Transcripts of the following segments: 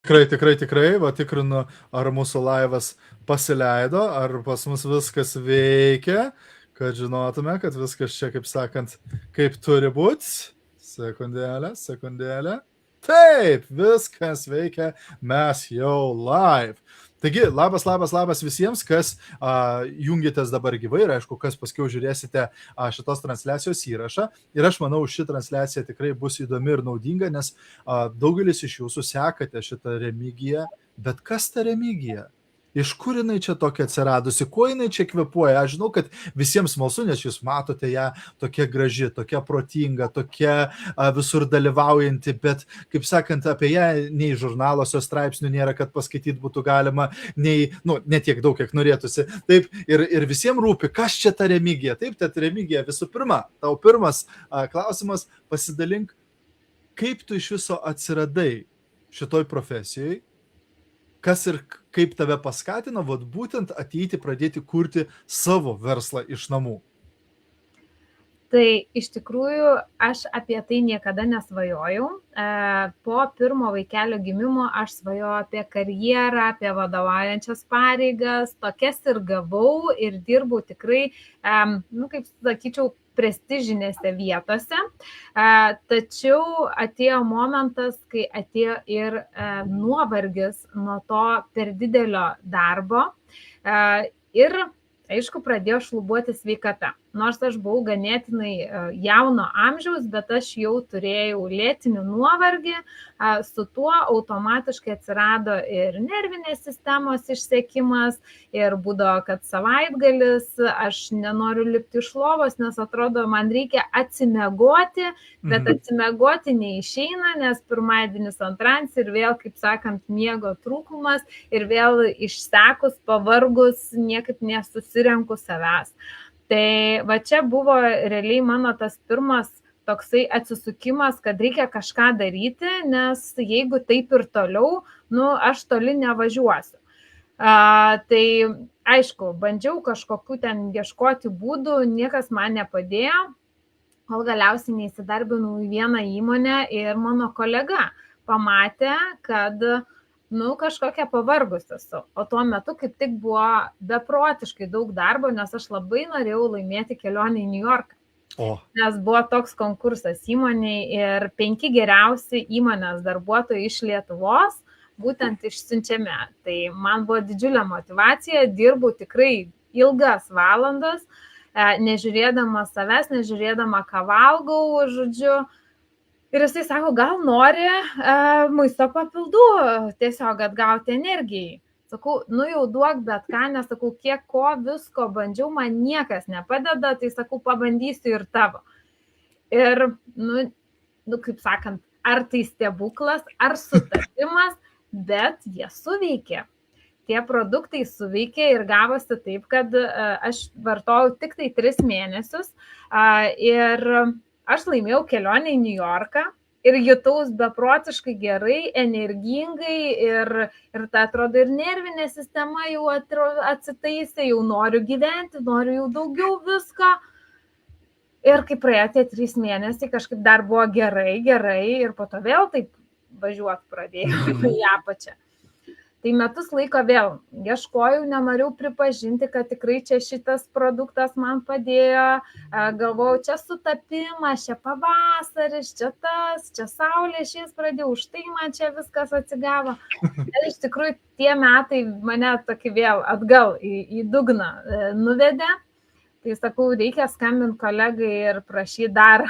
Tikrai, va tikrinu, ar mūsų laivas pasileido, ar pas mus viskas veikia, kad žinotume, kad viskas čia, kaip sakant, kaip turi būti. Sekundėlę. Taip, viskas veikia, mes jau live. Taigi, labas visiems, kas jungitės dabar gyvai ir aišku, kas paskiau žiūrėsite šitos transliacijos įrašą. Ir aš manau, ši transliacija tikrai bus įdomi ir naudinga, nes daugelis iš jūsų sekate šitą Remigiją, bet kas ta Remigija? Iš kur jinai čia tokia atsiradusi, kuo jinai čia kvėpuoja? Aš žinau, kad visiems smalsu, nes jūs matote ją tokia graži, tokia protinga, tokia visur dalyvaujanti, bet, kaip sakant, apie ją nei žurnaluose straipsnių nėra, kad paskaityti būtų galima, nei, ne tiek daug, kiek norėtųsi. Taip, ir visiems rūpi, kas čia ta Remigija. Taip, ta Remigija, visų pirma, tau pirmas klausimas, pasidalink, kaip tu iš viso atsiradai šitoj profesijai, kas ir kaip tave paskatino, vat būtent ateiti, pradėti kurti savo verslą iš namų? Tai iš tikrųjų aš apie tai niekada nesvajojau. Po pirmo vaikelio gimimo aš svajojau apie karjerą, apie vadovaujančias pareigas, tokias ir gavau ir dirbau tikrai, kaip sakyčiau, prestižinėse vietose. Tačiau atėjo momentas, kai atėjo ir nuovargis nuo to per didelio darbo ir, aišku, pradėjo šlubuoti sveikata. Nors aš buvau ganėtinai jauno amžiaus, bet aš jau turėjau lėtinį nuovargį, su tuo automatiškai atsirado ir nervinės sistemos išsekimas, ir būdavo, kad savaitgalis aš nenoriu lipti iš lovos, nes atrodo, man reikia atsimegoti, bet atsimegoti neišeina, nes pirmadienis, antradienis ir vėl, kaip sakant, miego trūkumas ir vėl išsekus, pavargus, niekaip nesusirenku savęs. Tai va čia buvo realiai mano tas pirmas toksai atsisukimas, kad reikia kažką daryti, nes jeigu taip ir toliau, aš toli nevažiuosiu. Tai aišku, bandžiau kažkokių ten ieškoti būdų, niekas man nepadėjo, kol galiausiai neįsidarbinau į vieną įmonę ir mano kolega pamatė, kad kažkokia pavargus esu. O tuo metu kaip tik buvo beprotiškai daug darbo, nes aš labai norėjau laimėti kelionę į New Yorką. Nes buvo toks konkursas įmoniai ir 5 geriausi įmonės darbuotojai iš Lietuvos būtent išsiunčiami. Tai man buvo didžiulė motyvacija, dirbau tikrai ilgas valandas, nežiūrėdama savęs, nežiūrėdama, ką valgau, žodžiu. Ir jisai sako, gal nori maisto papildų, tiesiog atgauti energijai. Sakau, jau duok bet ką, nes sakau, kiek ko visko bandžiau, man niekas nepadeda, tai sakau, pabandysiu ir tavo. Ir, kaip sakant, ar tai stebuklas, ar sutapimas, bet jie suveikė. Tie produktai suveikė ir gavosi taip, kad aš vartojau tik tai 3 mėnesius ir aš laimėjau kelionę į New Yorką ir jutaus beprotiškai gerai, energingai ir tai atrodo ir nervinė sistema jau atsitaisė, jau noriu gyventi, noriu jau daugiau visko. Ir kai praėjo tie 3 mėnesiai, kažkaip dar buvo gerai ir po to vėl taip važiuot pradėjau į apačią. Tai metus laiko vėl ieškojau, nenorėjau pripažinti, kad tikrai čia šitas produktas man padėjo, galvojau, čia sutapimas, čia pavasaris, čia tas, čia saulė šiais pradėjau, už tai man čia viskas atsigavo. Ir iš tikrųjų tie metai mane tokį vėl atgal į dugną nuvedė. Tai sakau, reikia skambinti kolegai ir prašyti dar,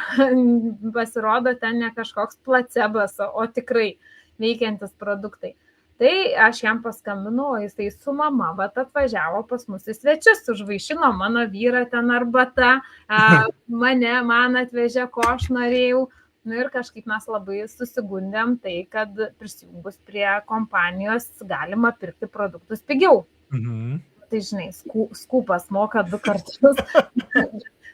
pasirodo ten ne kažkoks placebas, o tikrai veikiantis produktai. Tai aš jam paskambinau, jisai su mama atvažiavo pas mus į svečius, užvaišino mano vyrą ten arbata, man atvežė, ko aš norėjau. Ir kažkaip mes labai susigundėm tai, kad prisijungus prie kompanijos galima pirkti produktus pigiau. Tai žinai, skūpas moka 2 kartus.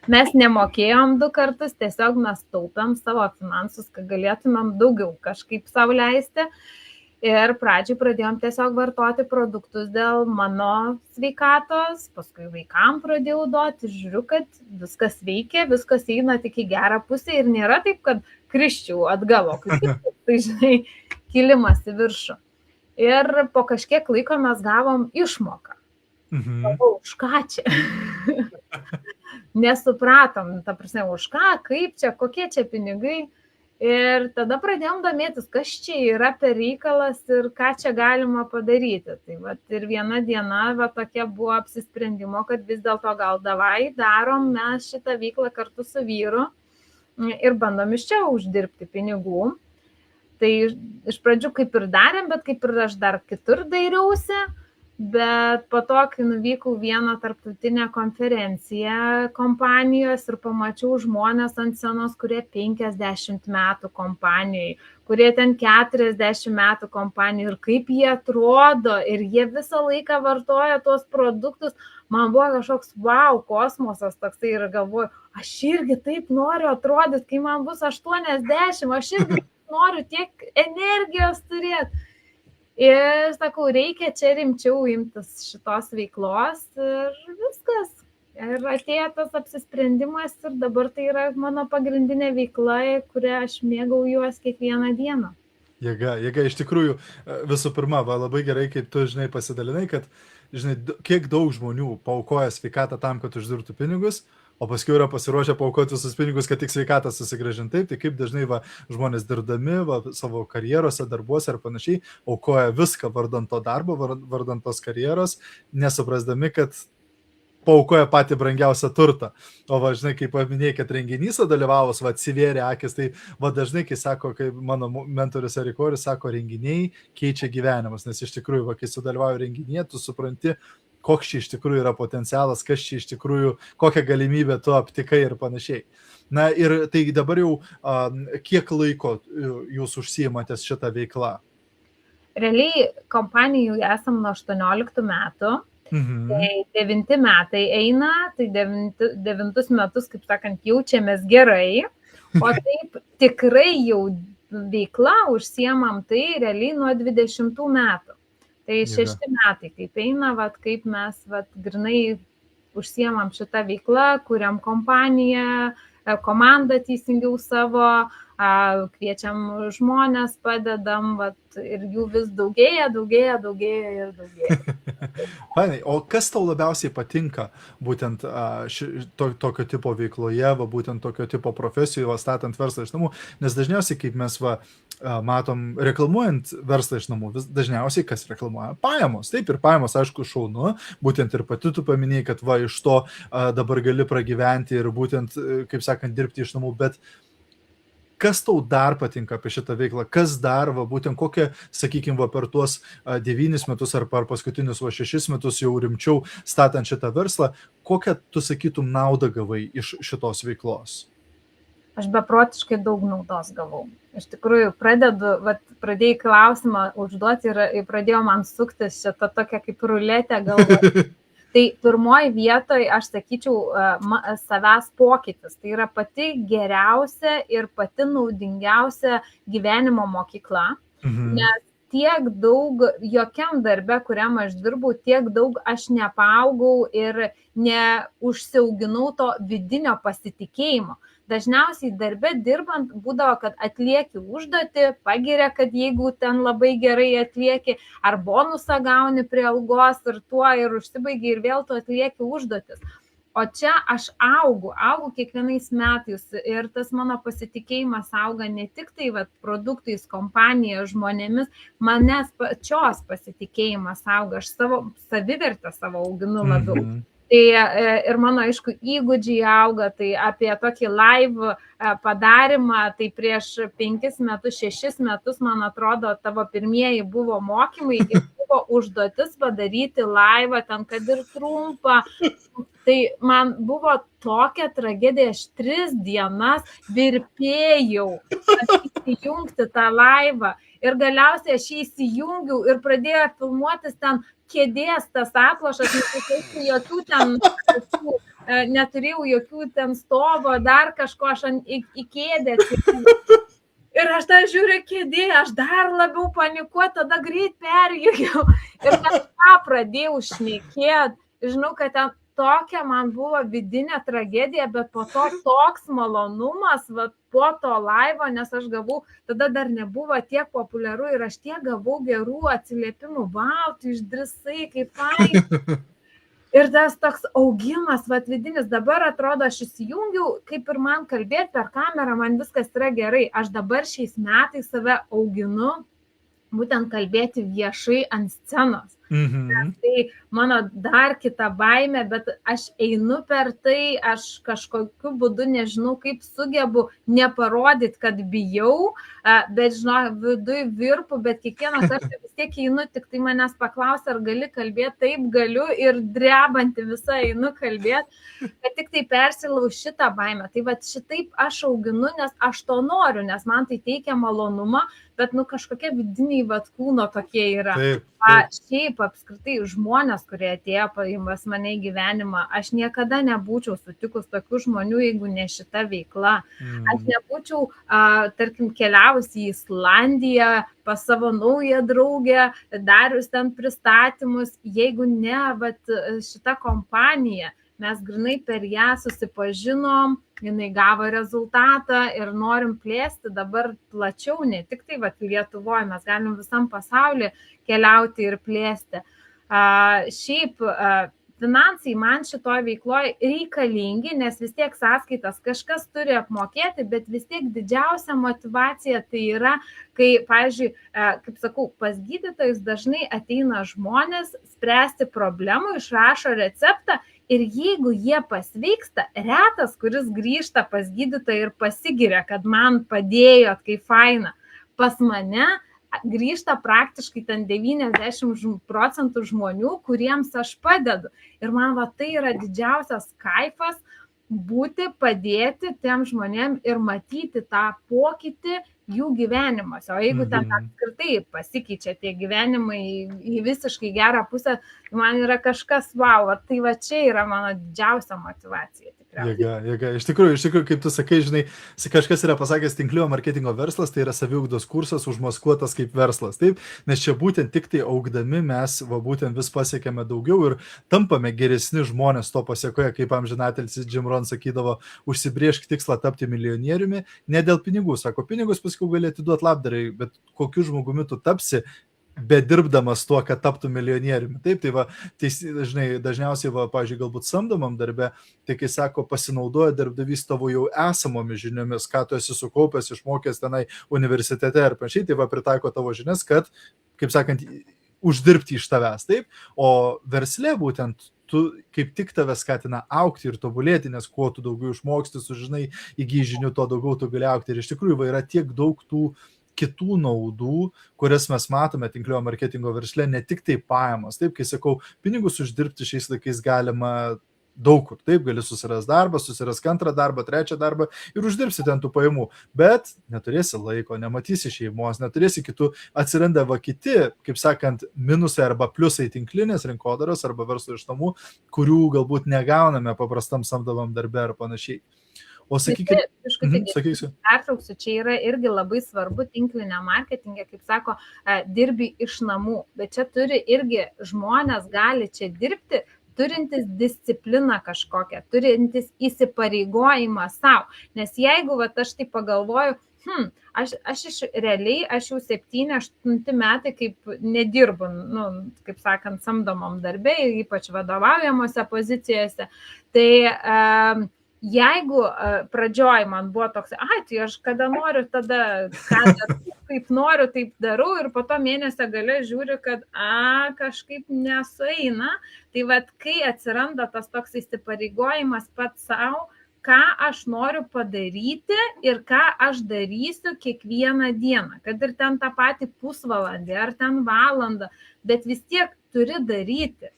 Mes nemokėjom 2 kartus, tiesiog mes taupėm savo finansus, kad galėtumėm daugiau kažkaip sau leisti. Ir pradžiai pradėjom tiesiog vartoti produktus dėl mano sveikatos, paskui vaikam pradėjau duoti, žiūriu, kad viskas veikia, viskas eina tik į gerą pusę ir nėra taip, kad krisčiau atgal, tai žinai, kilimas į viršų. Ir po kažkiek laiko mes gavom išmoką. Už ką čia? Nesupratom, ta prasme, už ką, kaip čia, kokie čia pinigai. Ir tada pradėjom domėtis, kas čia yra per reikalas ir ką čia galima padaryti. Tai vat, ir viena diena tokia buvo apsisprendimo, kad vis dėlto gal davai darom mes šitą veiklą kartu su vyru ir bandom iš čia uždirbti pinigų. Tai iš pradžių kaip ir darėm, bet kaip ir aš dar kitur dairiausi. Bet po to, kai nuvykau vieną tarptautinę konferenciją kompanijos ir pamačiau žmonės ant scenos, kurie 50 metų kompanijai, kurie ten 40 metų kompanijai ir kaip jie atrodo ir jie visą laiką vartoja tuos produktus, man buvo kažkoks wow, kosmosas toksai ir galvoju, aš irgi taip noriu atrodyti, kai man bus 80, aš irgi noriu tiek energijos turėti. Ir sakau, reikia čia rimčiau imtis šitos veiklos ir viskas. Ir atėjo tas apsisprendimas ir dabar tai yra mano pagrindinė veikla, kurią aš mėgaujuos kiekvieną dieną. Jėga, iš tikrųjų, visų pirma, labai gerai, kaip tu, žinai, pasidalinai, kad, žinai, kiek daug žmonių paaukoja sveikatą tam, kad uždirbtų pinigus, o paskui yra pasiruošę paaukoti visus pinigus, kad tik sveikatą susigrąžinti. Taip, tai kaip dažnai žmonės dirbdami savo karjerose, darbuose ir panašiai, aukoja viską vardant to darbo, vardant tos karjeros, nesuprasdami, kad paaukoja patį brangiausią turtą. O žinai, kaip paminėjai, kad renginyse dalyvavus, atsivėrė akis, tai dažnai, kai sako, kai mano mentorius Erikoris sako, renginiai keičia gyvenimus, nes iš tikrųjų, kai sudalyvauji renginyje, tu supranti, koks čia iš tikrųjų yra potencialas, kas čia iš tikrųjų, kokią galimybę tu aptikai ir panašiai. Na ir tai dabar jau kiek laiko jūs užsiimatės šitą veiklą? Realiai kompanijų esam nuo 18 metų, tai 9 metai eina, tai 9 metus, kaip sakant, jaučiamės gerai, o taip tikrai jau veikla užsiemam tai realiai nuo 20 metų. Tai 6 metai, kaip eina, kaip mes grinai užsiemam šitą veiklą, kuriam kompaniją, komandą teisingiau savo, kviečiam žmonės, padedam ir jų vis daugėja. Fainai, o kas tau labiausiai patinka būtent tokio tipo veikloje, būtent tokio tipo profesijoje, statant verslą iš namų, nes dažniausiai, kaip mes matom, reklamuojant verslą iš namų, dažniausiai kas reklamuoja? Pajamos. Taip, ir pajamos, aišku, šaunu, būtent ir pati tu paminėjai, kad iš to dabar gali pragyventi ir būtent, kaip sakant, dirbti iš namų, bet kas tau dar patinka apie šitą veiklą? Kas dar, būtent kokią, sakykime, per tuos 9 metus ar per paskutinius 6 metus jau rimčiau statant šitą verslą, kokią tu sakytum naudą gavai iš šitos veiklos? Aš beprotiškai daug naudos gavau. Iš tikrųjų, pradėjai klausimą užduoti ir pradėjo man suktis šitą tokią kaip ruletę galvoje. Tai pirmoji vietoje, aš sakyčiau, savęs pokytis. Tai yra pati geriausia ir pati naudingiausia gyvenimo mokykla, nes tiek daug, jokiam darbe, kuriam aš dirbau, tiek daug aš nepaaugau ir neužsiauginau to vidinio pasitikėjimo. Dažniausiai darbe dirbant būdavo, kad atlieki užduotį, pagiria, kad jeigu ten labai gerai atlieki, ar bonusą gauni prie algos ir tuo ir užsibaigi ir vėl tu atlieki užduotis. O čia aš augu kiekvienais metais ir tas mano pasitikėjimas auga ne tik tai produktais, kompanija, žmonėmis, manęs pačios pasitikėjimas auga, aš savivertę savo auginu labiau. Tai ir mano, aišku, įgūdžiai auga, tai apie tokį live padarimą, tai prieš 5 metus, 6 metus, man atrodo, tavo pirmieji buvo mokymai ir buvo užduotis padaryti live, ten kad ir trumpą. Tai man buvo tokia tragedija, aš 3 dienas virpėjau įsijungti tą live ir galiausiai aš įsijungiau ir pradėjo filmuotis ten kėdės tas atlošas, neturėjau jokių ten stovo, dar kažko, aš į kėdę. Ir aš tą žiūriu kėdė, aš dar labiau panikuoju, tada greit perjungiau ir kažką pradėjau šnekėti. Žinau, kad ten tokia man buvo vidinė tragedija, bet po to toks malonumas, va, po to laivo, nes aš gavau, tada dar nebuvo tiek populiaru ir aš tiek gavau gerų atsiliepimų, wow, tu išdrįsai, kaip fainai. Ir tas toks augimas, va, vidinis, dabar atrodo, aš įsijungiau, kaip ir man kalbėti per kamerą, man viskas yra gerai. Aš dabar šiais metais save auginu, būtent kalbėti viešai ant scenos. Tai mano dar kita baimė, bet aš einu per tai, aš kažkokiu būdu nežinau, kaip sugebu neparodyti, kad bijau, bet žinau, viduj virpu, bet kiekvieną kartą vis tiek einu, tik tai manęs paklausia, ar gali kalbėti, taip galiu ir drebanti visą einu kalbėti, kad tik tai persilau šitą baimę. Tai va šitaip aš auginu, nes aš to noriu, nes man tai teikia malonumą, bet kažkokie vidiniai kūno tokie yra. Šiaip apskritai žmonės, kurie atėjo pas mane į gyvenimą, aš niekada nebūčiau sutikus tokių žmonių, jeigu ne šita veikla. Aš nebūčiau, tarkim, keliavusi į Islandiją pas savo naują draugę, darius ten pristatymus, jeigu ne šita kompanija. Mes grinai per ją susipažinom, jinai gavo rezultatą ir norim plėsti dabar plačiau, ne tik tai Lietuvoje, mes galim visam pasaulyje keliauti ir plėsti. Šiaip finansai man šitoje veikloje reikalingi, nes vis tiek sąskaitas kažkas turi apmokėti, bet vis tiek didžiausia motivacija tai yra, kai, pavyzdžiui, kaip sakau, pas gydytojus dažnai ateina žmonės spręsti problemų, išrašo receptą. Ir jeigu jie pasveiksta, retas, kuris grįžta pas gydytoją ir pasigiria, kad man padėjo, kaip faina. Pas mane grįžta praktiškai ten 90% žmonių, kuriems aš padedu. Ir man tai yra didžiausias kaifas būti, padėti tiem žmonėm ir matyti tą pokytį jų gyvenimuose. O jeigu ten apskritai pasikeičia tie gyvenimai į visiškai gerą pusę, man yra kažkas wow, tai čia yra mano didžiausia motivacija. Jėga. Iš tikrųjų, kaip tu sakai, žinai, kažkas yra pasakęs, tinklinio marketingo verslas, tai yra saviugdos kursas užmaskuotas kaip verslas, taip? Nes čia būtent tik tai augdami mes būtent vis pasiekėme daugiau ir tampame geresni žmonės to pasiekoje, kaip amžinatelis Jim Rohn sakydavo, užsibrėžk tikslą tapti milijonieriumi, ne dėl pinigų, sako, pinigus paskui gali atiduoti labdarai, bet kokiu žmogumi tu tapsi, bedirbdamas tuo, kad taptų milijonieriumi. Taip, tai žinai, dažniausiai, pavyzdžiui, galbūt samdomam darbe, tai kai sako, pasinaudoja darbdavys tavo jau esamomis žiniomis, ką tu esi sukaupęs, išmokęs tenai universitete ir panašiai, tai pritaiko tavo žinias, kad, kaip sakant, uždirbti iš tavęs, taip, o versle būtent tu kaip tik tave skatina augti ir tobulėti, nes kuo tu daugiau išmoksti, sužinai, įgyji žinių, tuo daugiau tu gali augti. Ir iš tikrųjų yra tiek daug tų kitų naudų, kurias mes matome tinklinio marketingo versle, ne tik tai pajamos. Taip, kai sakau, pinigus uždirbti šiais laikais galima daug kur. Taip, gali susirasti darbą, susirasti antrą darbą, trečią darbą ir uždirbsi ten tų pajamų. Bet neturėsi laiko, nematysi šeimos, neturėsi kitų, atsiranda kiti, kaip sakant, minusai arba pliusai tinklinės rinkodaros arba verslo iš namų, kurių galbūt negauname paprastam samdomam darbe ar panašiai. O sakykime, pertrauksiu, čia yra irgi labai svarbu tinklinė marketingė, kaip sako, dirbi iš namų, bet čia turi irgi žmonės gali čia dirbti, turintis discipliną kažkokią, turintis įsipareigojimą savo, nes jeigu aš tai pagalvoju, realiai aš jau 7-8 metai kaip nedirbu, kaip sakant, samdomam darbe, ypač vadovaujamose pozicijose, tai jeigu pradžioj man buvo toks, tai aš kada noriu, tada kaip noriu, taip darau ir po to mėnesio gale žiūriu, kad kažkaip nesueina, tai kai atsiranda tas toks įsipareigojimas pats savo, ką aš noriu padaryti ir ką aš darysiu kiekvieną dieną, kad ir ten tą patį pusvalandį ar ten valandą, bet vis tiek turi daryti.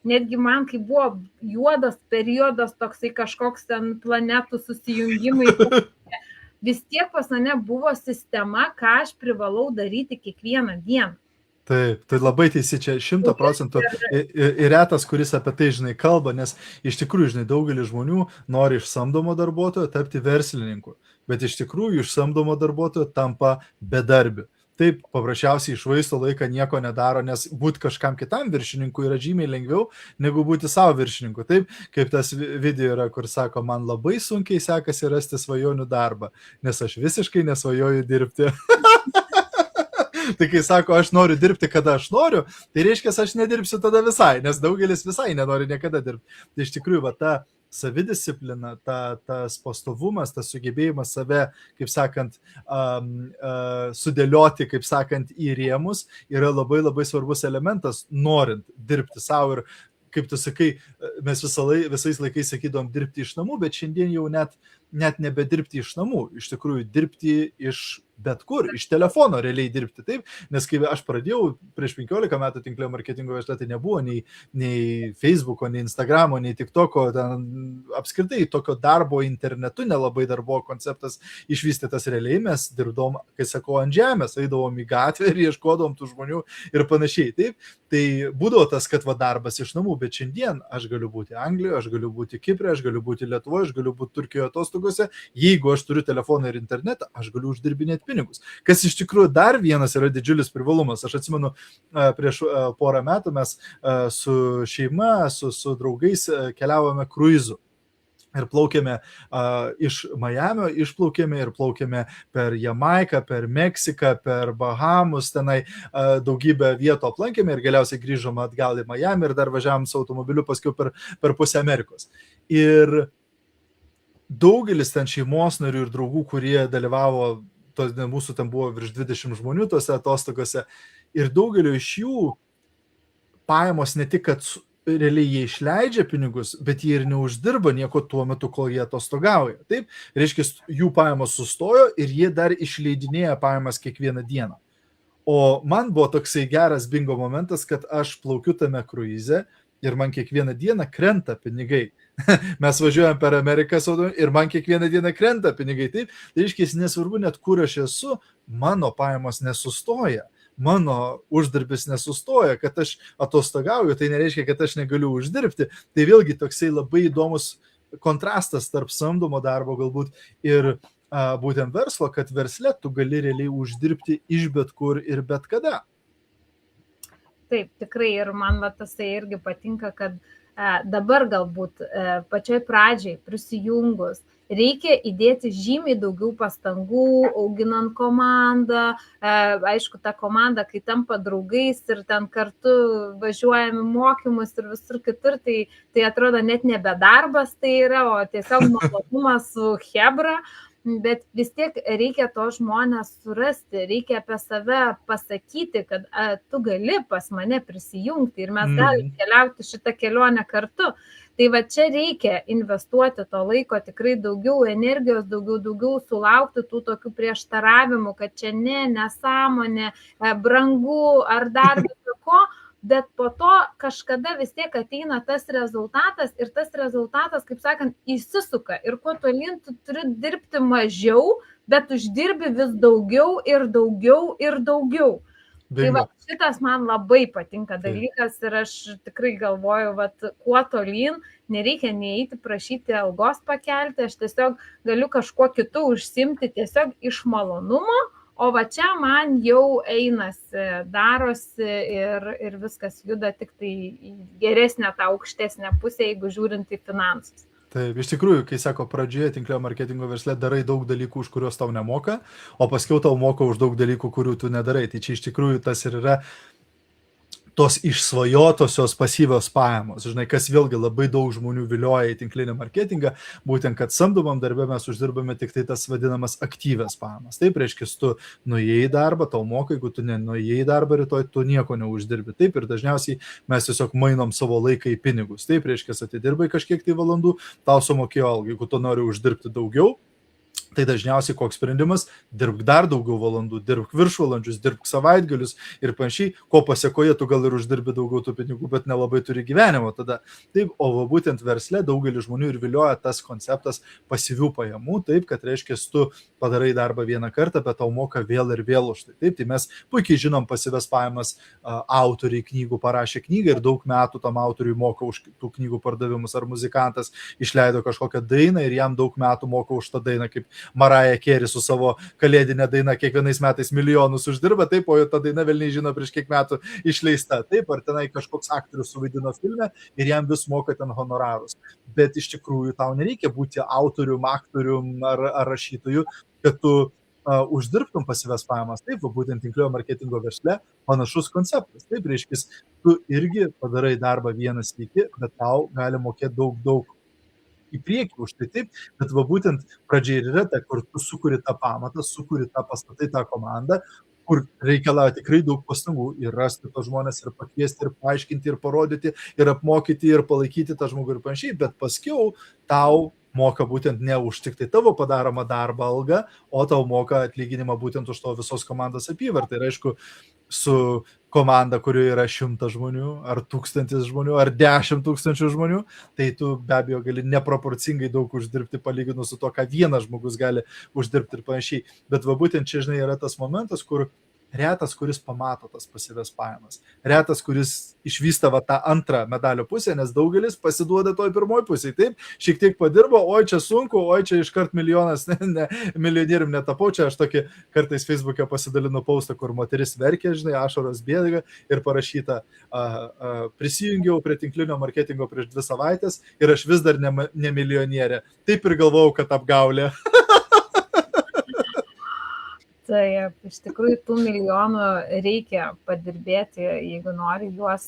Netgi man, kai buvo juodas periodas, toksai kažkoks ten planetų susijungimai, vis tiek pas mane buvo sistema, ką aš privalau daryti kiekvieną dieną. Taip, tai labai teisi čia 100% ir retas, kuris apie tai, žinai, kalba, nes iš tikrųjų, žinai, daugelis žmonių nori iš samdomo darbuotojo tapti verslininku, bet iš tikrųjų iš samdomo darbuotojo tampa bedarbiu. taip paprasčiausiai išvaisto laiką, nieko nedaro, nes būti kažkam kitam viršininku yra žymiai lengviau, negu būti savo viršininku. Taip, kaip tas video yra, kur sako, man labai sunkiai sekasi rasti svajonių darbą, nes aš visiškai nesvajoju dirbti. Tai kai sako, aš noriu dirbti, kada aš noriu, tai reiškia, aš nedirbsiu tada visai, nes daugelis visai nenori niekada dirbti. Tai iš tikrųjų, va, ta savidisciplina, tas pastovumas, tas sugebėjimas save, kaip sakant, sudėlioti, kaip sakant, į rėmus, yra labai labai svarbus elementas, norint dirbti savo. Ir kaip tu sakai, mes visais laikais sakydom dirbti iš namų, bet šiandien jau net nebedirbti iš namų, iš tikrųjų dirbti iš bet kur, iš telefono realiai dirbti, taip, nes kai aš pradėjau prieš 15 metų tinklinio marketingo versle, tai nebuvo nei Facebooko, nei Instagramo, nei TikToko, ten apskritai tokio darbo internetu nelabai dar buvo konceptas išvystytas realiai, mes dirbdom, kai sakau, ant žemės, eidavom į gatvę ir ieškodom tų žmonių ir panašiai, taip, tai būdavo tas, kad va darbas iš namų, bet šiandien aš galiu būti Anglijoje, aš galiu būti Kiprė, aš galiu būti Lietuvoje, aš galiu būti Turkijoje atostogose, jeigu aš turiu telefoną ir internetą, aš galiu uždirbinėti pinigus. Kas iš tikrųjų dar vienas yra didžiulis privalumas. Aš atsimenu, prieš porą metų mes su šeima, su draugais keliavome kruizu. Ir plaukėme iš Majamio, išplaukėme ir plaukėme per Jamaiką, per Meksiką, per Bahamus, tenai daugybę vietų aplankėme ir galiausiai grįžome atgal į Majamį ir dar važiavom su automobiliu paskui per pusę Amerikos. Ir daugelis ten šeimos narių ir draugų, kurie dalyvavo, mūsų ten buvo virš 20 žmonių tose atostogose, ir daugelio iš jų pajamos ne tik, kad realiai jie išleidžia pinigus, bet jie ir neuždirba nieko tuo metu, kol jie atostogauja. Taip, reiškia, jų pajamos sustojo ir jie dar išleidinėja pajamas kiekvieną dieną. O man buvo toksai geras bingo momentas, kad aš plaukiu tame kruize ir man kiekvieną dieną krenta pinigai. Mes važiuojam per Ameriką ir man kiekvieną dieną krenta pinigai. Taip, tai reiškia, nesvarbu net kur aš esu, mano pajamos nesustoja. Mano uždarbis nesustoja, kad aš atostogauju, tai nereiškia, kad aš negaliu uždirbti. Tai vėlgi toksai labai įdomus kontrastas tarp samdomo darbo galbūt ir būtent verslo, kad versle tu gali realiai uždirbti iš bet kur ir bet kada. Taip, tikrai, ir man tas tai irgi patinka, kad dabar galbūt pačioj pradžiai prisijungus reikia įdėti žymiai daugiau pastangų, auginant komandą, aišku, ta komanda, kai tampa draugais ir ten kartu važiuojame mokymus ir visur kitur, tai atrodo net nebe darbas tai yra, o tiesiog malonumas su chebra. Bet vis tiek reikia to žmonės surasti, reikia apie save pasakyti, kad tu gali pas mane prisijungti ir mes galime keliauti šitą kelionę kartu. Tai va čia reikia investuoti to laiko, tikrai daugiau energijos, daugiau sulaukti tų tokių prieštaravimų, kad čia nesąmonė, brangu ar dar viso ko. Bet po to kažkada vis tiek ateina tas rezultatas ir tas rezultatas, kaip sakant, įsisuka. Ir kuo tolyn tu turi dirbti mažiau, bet uždirbi vis daugiau ir daugiau ir daugiau. Tai va, šitas man labai patinka dalykas ir aš tikrai galvoju, va, kuo tolyn nereikia neįti prašyti algos pakelti, aš tiesiog galiu kažkuo kitu užsimti tiesiog iš malonumo. O va čia man jau einasi, darosi ir viskas juda tik tai geresnė tą aukštesnę pusę, jeigu žiūrint į finansus. Taip, iš tikrųjų, kai sako, pradžioje tinklinio marketingo versle darai daug dalykų, už kuriuos tau nemoka, o paskiau tau moka už daug dalykų, kurių tu nedarai. Tai čia iš tikrųjų tas ir yra tos išsvajotosios pasyvios pajamos. Žinai, kas vėlgi labai daug žmonių vilioja į tinklinį marketingą, būtent, kad samdomam darbę mes uždirbame tik tai tas vadinamas aktyvias pajamas. Taip, reiškia, tu nuėjai į darbą, tau moka, jeigu tu nuėjai į darbą rytoj, tu nieko neuždirbi. Taip, ir dažniausiai mes tiesiog mainom savo laiką į pinigus. Taip, reiškia, atidirbai kažkiek tai valandų, tau sumokėjo algą. Jeigu tu nori uždirbti daugiau, tai dažniausiai koks sprendimas - dirbk dar daugiau valandų, dirbk viršvalandžius, dirbk savaitgalius ir panašiai, ko pasiekoje tu gal ir uždirbi daugiau tų pinigų, bet nelabai turi gyvenimo tada. Taip, o būtent versle daugelis žmonių ir vilioja tas konceptas pasyvių pajamų, taip, kad reiškia, tu padarai darbą vieną kartą, bet tau moka vėl ir vėl už tai. Taip, tai mes puikiai žinom pasyvias pajamas, autoriai knygų parašė knygą ir daug metų tam autoriui moka už tų knygų pardavimus, ar muzikantas išleido kažkokią dainą ir jam daug metų moka už tą dainą, kaip Mariah Carey su savo kalėdinė daina kiekvienais metais milijonus uždirba, taip, o ta daina velniai žino prieš kiek metų išleista, taip, ar tenai kažkoks aktorius suvaidino filme ir jam vis moka ten honorarus. Bet iš tikrųjų tau nereikia būti autorium, aktorium ar rašytoju, kad tu uždirbtum pasyvias pajamas. Taip, būtent tinklinio marketingo versle panašus konceptas. Taip, reiškia, tu irgi padarai darbą vieną sykį, bet tau gali mokėti daug į priekį už tai, taip, bet būtent pradžia ir yra ta, kur tu sukuri tą pamatą, sukuri tą pastatai, tą komandą, kur reikalauja tikrai daug pastangų ir rasti tos žmonės, ir pakviesti, ir paaiškinti, ir parodyti, ir apmokyti, ir palaikyti tą žmogų ir panašiai, bet paskiau tau moka būtent ne už tik tai tavo padaromą darbą algą, o tau moka atlyginimą būtent už to visos komandos apyvartą. Ir aišku, su komanda, kurioje yra 100 žmonių, ar 1000 žmonių, ar 10 000 žmonių, tai tu be abejo gali neproporcingai daug uždirbti palyginus su to, ką vienas žmogus gali uždirbti ir panašiai. Bet būtent čia, žinai, yra tas momentas, kur retas, kuris pamato tas pasyvias pajamas. Retas, kuris išvysta tą antrą medalio pusę, nes daugelis pasiduoda toj pirmoj pusėje. Taip, šiek tiek padirbo, oi čia sunku, oi čia iškart milijonas, milijonierium netapau. Čia aš tokį kartais Facebook'e pasidalinu postą, kur moteris verkia, žinai, ašaros bėga ir parašyta, prisijungiau prie tinklinio marketingo prieš 2 savaitės ir aš vis dar ne milijonierė. Taip ir galvojau, kad apgaulė. Tai iš tikrųjų tų milijonų reikia padirbėti, jeigu nori juos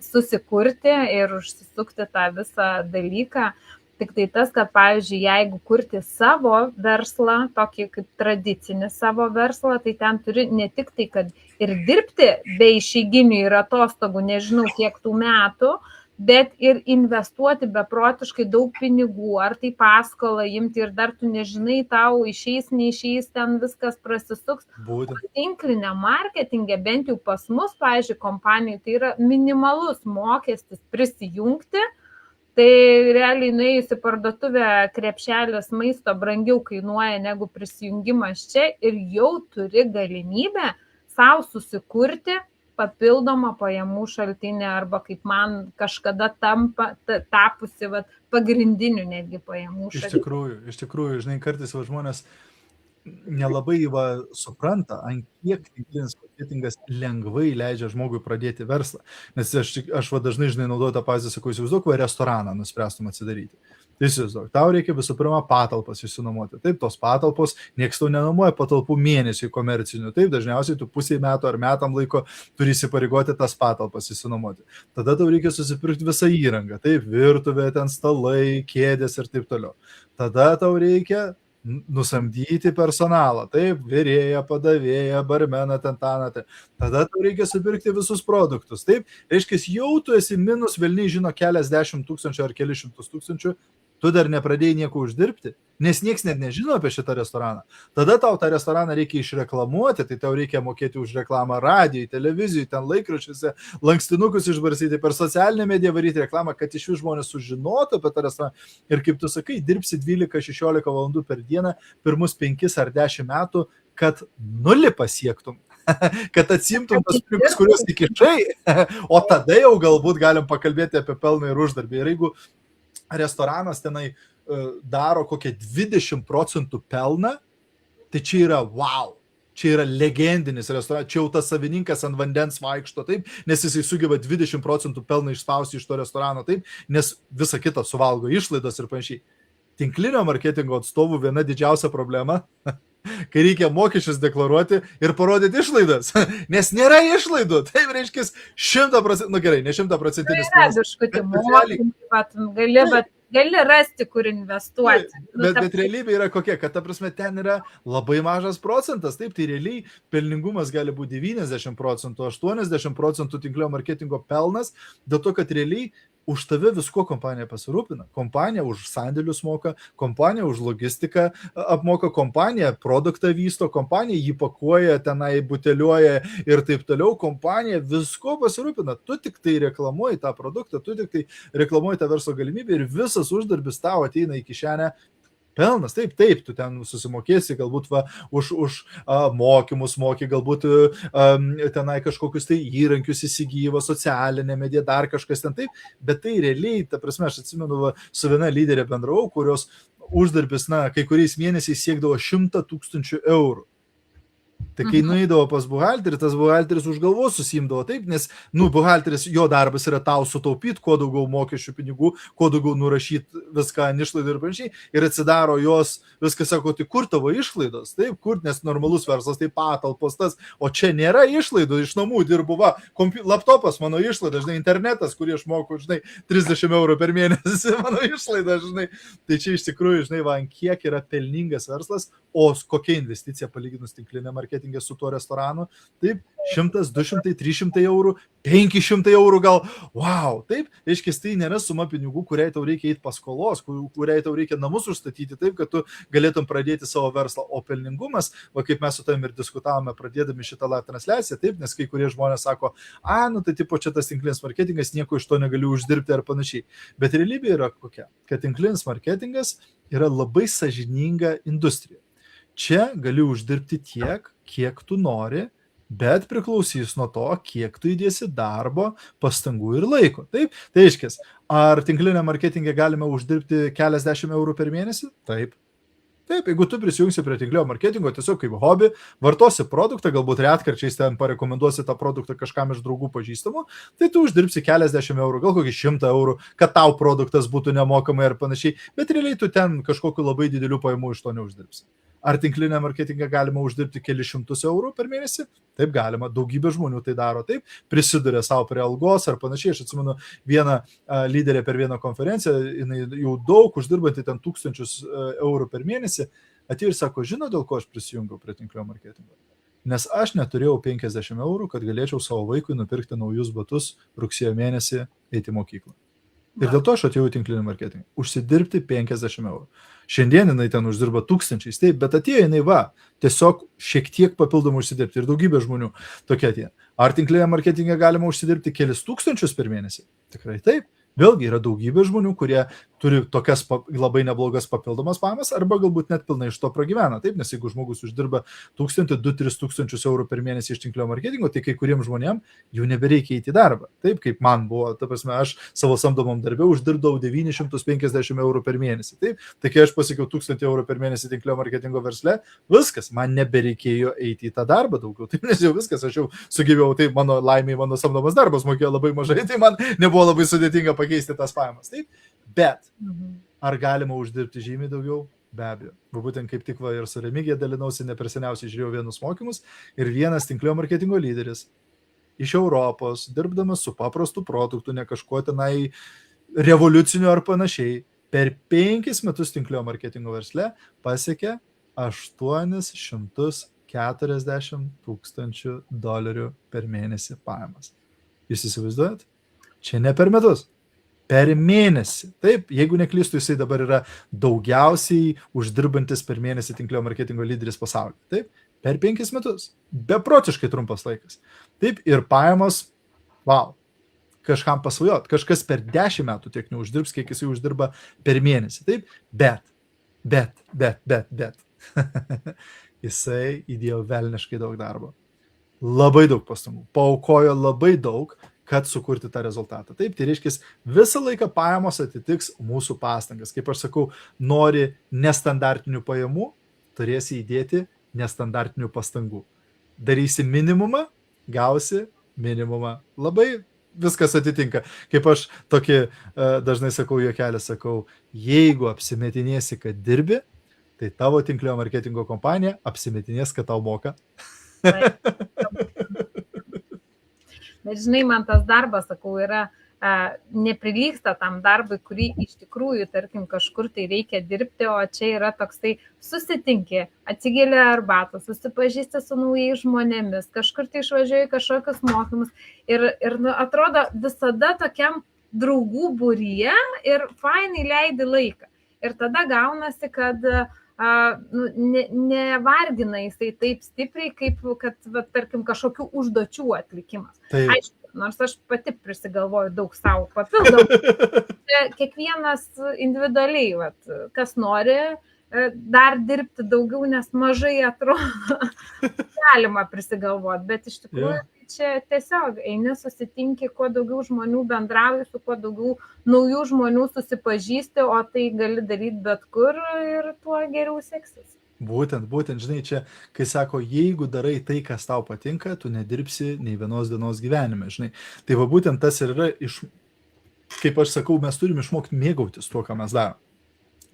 susikurti ir užsisukti tą visą dalyką. Tik tai tas, kad, pavyzdžiui, jeigu kurti savo verslą, tokį kaip tradicinį savo verslą, tai ten turi ne tik tai, kad ir dirbti be išeiginių ir atostogų, nežinau kiek tų metų, bet ir investuoti beprotiškai daug pinigų, ar tai paskolą imti ir dar tu nežinai, tau išeis, neišeis, ten viskas prasisuks. Tinklinė marketingė, bent jau pas mus, pavyzdžiui, kompanijai, tai yra minimalus mokestis prisijungti, tai realiai nuėjus į parduotuvę krepšelis maisto brangiau kainuoja negu prisijungimas čia ir jau turi galimybę savo susikurti papildomą pajamų šaltinį arba kaip man kažkada tapusi pagrindiniu netgi pajamų šaltiniu. Iš tikrųjų, žinai, kartais žmonės nelabai supranta, ant kiek tinklinis marketingas lengvai leidžia žmogui pradėti verslą. Nes aš dažnai, žinai, naudoju tą pavyzdį, sakau, įsivaizduok, restoraną nuspręstum atsidaryti. Tai įsivaizduok, tau reikia visų pirma patalpas išsinuomoti. Taip, tos patalpos, nieks tau nenuomoja patalpų mėnesiui komercinių. Taip, dažniausiai tu pusė metų ar metam laiko turi įsipareigoti tas patalpas išsinuomoti. Tada tau reikia susipirkti visą įrangą. Taip, virtuvė, ten stalai, kėdės ir taip toliau. Tada tau reikia nusamdyti personalą, taip, virėją, padavėją, barmeną, tentaną. Tada tau reikia supirkti visus produktus. Taip, reiškia, jau tu esi minus, velniai žino, keliasdešimt tūkstančių ar kelius šimtus tūkstančių, tu dar nepradėjai nieko uždirbti, nes nieks net nežino apie šitą restoraną. Tada tau tą restoraną reikia išreklamuoti, tai tau reikia mokėti už reklamą radijai, televizijai, ten laikraščiuose, lankstinukus išbarsyti, per socialinę mediją varyti reklamą, kad iš jų žmonės sužinotų apie tą restoraną. Ir kaip tu sakai, dirbsi 12-16 valandų per dieną, pirmus 5 ar 10 metų, kad 0 pasiektum. Kad atsimtum tas pinigus, kuriuos įkišai, o tada jau galbūt galim pakalbėti apie pelną ir uždarbį. Ir jeigu restoranas tenai daro kokią 20% pelną, tai čia yra wow, čia yra legendinis restoranas, čia jau tas savininkas ant vandens vaikšto, taip, nes jisai sugeba 20% pelną išspausti iš to restorano, taip, nes visa kita suvalgo išlaidas ir panašiai. Tinklinio marketingo atstovų viena didžiausia problema, kai reikia mokesčius deklaruoti ir parodyti išlaidas, nes nėra išlaidų, taip reiškia 100%, nu gerai, ne 100%. Gali rasti, kur investuoti. Bet realybė yra kokia, kad ta prasme ten yra labai mažas procentas, taip, tai realiai pelningumas gali būti 90%, 80% tinklinio marketingo pelnas, dėl to, kad realiai už tave visko kompanija pasirūpina. Kompanija už sandėlius moka, kompanija už logistiką apmoka, kompanija produktą vysto, kompanija jį pakuoja, tenai buteliuoja ir taip toliau. Kompanija visko pasirūpina. Tu tik tai reklamuoji tą produktą, tu tik tai reklamuoji tą verslo galimybę ir visas uždarbis tau ateina į kišenę Pelnas, taip, tu ten susimokėsi, galbūt už mokymus moki, galbūt tenai kažkokius tai įrankius įsigyva, socialinė medija, dar kažkas ten taip, bet tai realiai, ta prasme, aš atsimenu, su viena lyderė bendravau, kurios uždarbis, kai kuriais mėnesiais siekdavo 100 000 eurų. Tai kai nueidavo pas buhalterį, tas buhalteris už galvos susimdavo taip, nes, buhalteris, jo darbas yra tau sutaupyti, kuo daugiau mokesčių pinigų, kuo daugiau nurašyti viską išlaidų ir panašiai, ir atsidaro jos, viskas sako, tai kur tavo išlaidos, taip, kur, nes normalus verslas, tai patalpos tas, o čia nėra išlaidų, iš namų dirbu, laptopas mano išlaida, internetas, kurį aš moku, 30 eurų per mėnesį mano išlaida, tai čia iš tikrųjų, ant kiek yra pelningas verslas, o kokia investicija palyginus tinklinė marketingė su tuo restoranu, taip, 100, 200, 300 eurų, 500 eurų gal, wow, taip, reiškia, tai nėra suma pinigų, kuriai tau reikia eiti paskolos, kuriai tau reikia namus užstatyti, taip, kad tu galėtum pradėti savo verslą, o pelningumas, kaip mes su tavim ir diskutavome pradėdami šitą live transliaciją, taip, nes kai kurie žmonės sako, tai tipo čia tas tinklinis marketingas, nieko iš to negaliu uždirbti ar panašiai, bet realybė yra kokia, kad tinklinis marketingas yra labai sąžininga industrija. Čia gali uždirbti tiek, kiek tu nori, bet priklausys nuo to, kiek tu įdėsi darbo, pastangų ir laiko. Taip, tai reiškia, ar tinklinė marketingė galime uždirbti keliasdešimt eurų per mėnesį? Taip. Taip, jeigu tu prisijungsi prie tinklinio marketingo tiesiog kaip hobį, vartosi produktą, galbūt retkarčiais ten parekomenduosi tą produktą kažkam iš draugų pažįstamų, tai tu uždirbsi keliasdešimt eurų, gal kokį 100 eurų, kad tau produktas būtų nemokamai ar panašiai, bet realiai tu ten kažkokiu labai didelių pajamų iš to neuždirbsi. Ar tinklinę marketingą galima uždirbti kelius šimtus eurų per mėnesį? Taip galima, daugybė žmonių tai daro taip, prisiduria savo prie algos ar panašiai. Aš atsimenu vieną lyderę per vieną konferenciją, jinai jau daug uždirbanti ten 1000 eurų per mėnesį, atėjo ir sako, žino, dėl ko aš prisijungiau prie tinklinio marketingo? Nes aš neturėjau 50 eurų, kad galėčiau savo vaikui nupirkti naujus batus rugsėjo mėnesį eiti į mokyklą. Ir dėl to aš atėjau į tinklinį marketingą. Užsidirbti 50 eurų. Šiandien jinai ten uždirba 1000, taip, bet atėjo jinai tiesiog šiek tiek papildomai užsidirbti ir daugybė žmonių tokie atėjo. Ar tinklinė marketingą galima užsidirbti kelis tūkstančius per mėnesį? Tikrai taip. Vėlgi yra daugybė žmonių, kurie turi tokias labai neblogas papildomas pajamas arba galbūt net pilnai iš to pragyvena. Taip, nes jeigu žmogus uždirba 1000, 2-3 tūkstančius eurų per mėnesį iš tinklinio marketingo, tai kai kuriems žmonėms jau nebereikia eiti į darbą. Taip, kaip man buvo, ta prasme, aš savo samdomam darbė uždirbdavau 950 eurų per mėnesį. Taip, tai kai aš pasiekiau 1000 eurų per mėnesį tinklinio marketingo versle, viskas, man nebereikėjo eiti į tą darbą daugiau. Taip, nes jau viskas, aš jau sugebėjau, tai mano laimė, mano samdomas darbas mokėjo labai mažai, tai man nebuvo labai sudėtinga pakeisti tas pajamas, taip, bet ar galima uždirbti žymiai daugiau? Be abejo. Būtent kaip tik ir su Remigija dalinausi, ne per seniausiai žiūrėjau vienus mokymus ir vienas tinklinio marketingo lyderis iš Europos, dirbdamas su paprastu produktu, ne kažkuo tenai revoliuciniu ar panašiai, per 5 metus tinklinio marketingo versle pasiekė $840 000 per mėnesį pajamas. Jūs įsivaizduojat? Čia ne per metus. Per mėnesį. Taip, jeigu neklystu, jisai dabar yra daugiausiai uždirbantis per mėnesį tinklinio marketingo lyderis pasaulyje. Taip, per 5 metus. Beprotiškai trumpas laikas. Taip, ir pajamos, wow, kažkam pasvajot. Kažkas per 10 metų tiek neuždirbs, kiek jisai uždirba per mėnesį. Taip, bet. Jisai įdėjo velniškai daug darbo. Labai daug pastangų. Paaukojo labai daug, kad sukurti tą rezultatą. Taip, tai reiškia, visą laiką pajamos atitiks mūsų pastangas. Kaip aš sakau, nori nestandartinių pajamų, turėsi įdėti nestandartinių pastangų. Darysi minimumą, gausi minimumą. Labai viskas atitinka. Kaip aš tokį dažnai sakau, juokelį sakau, jeigu apsimetinėsi, kad dirbi, tai tavo tinklinio marketingo kompanija apsimetinės, kad tau moka. Bet žinai, man tas darbas, sakau, yra neprilygsta tam darbui, kurį iš tikrųjų, tarkim, kažkur tai reikia dirbti, o čia yra toksai susitinki, atsigėlė arbatą, susipažįsti su naujais žmonėmis, kažkur tai išvažiuoji kažkokius mokymus ir atrodo visada tokiam draugų būryje ir fainai leidi laiką. Ir tada gaunasi, kad nevargina jisai taip stipriai, kaip, kad, tarkim, kažkokių užduočių atlikimas. Taip. Aišku, nors aš pati prisigalvoju daug savo papildomų. Kiekvienas individualiai, kas nori, dar dirbti daugiau, nes mažai atrodo, galima prisigalvoti, bet iš tikrųjų čia tiesiog eini, susitinki, kuo daugiau žmonių bendrauji, su kuo daugiau naujų žmonių susipažįsti, o tai gali daryti bet kur ir tuo geriau seksis. Būtent, žinai, čia, kai sako, jeigu darai tai, kas tau patinka, tu nedirbsi nei vienos dienos gyvenime, žinai. Tai va būtent tas ir yra, kaip aš sakau, mes turime išmokti mėgautis tuo, ką mes darom.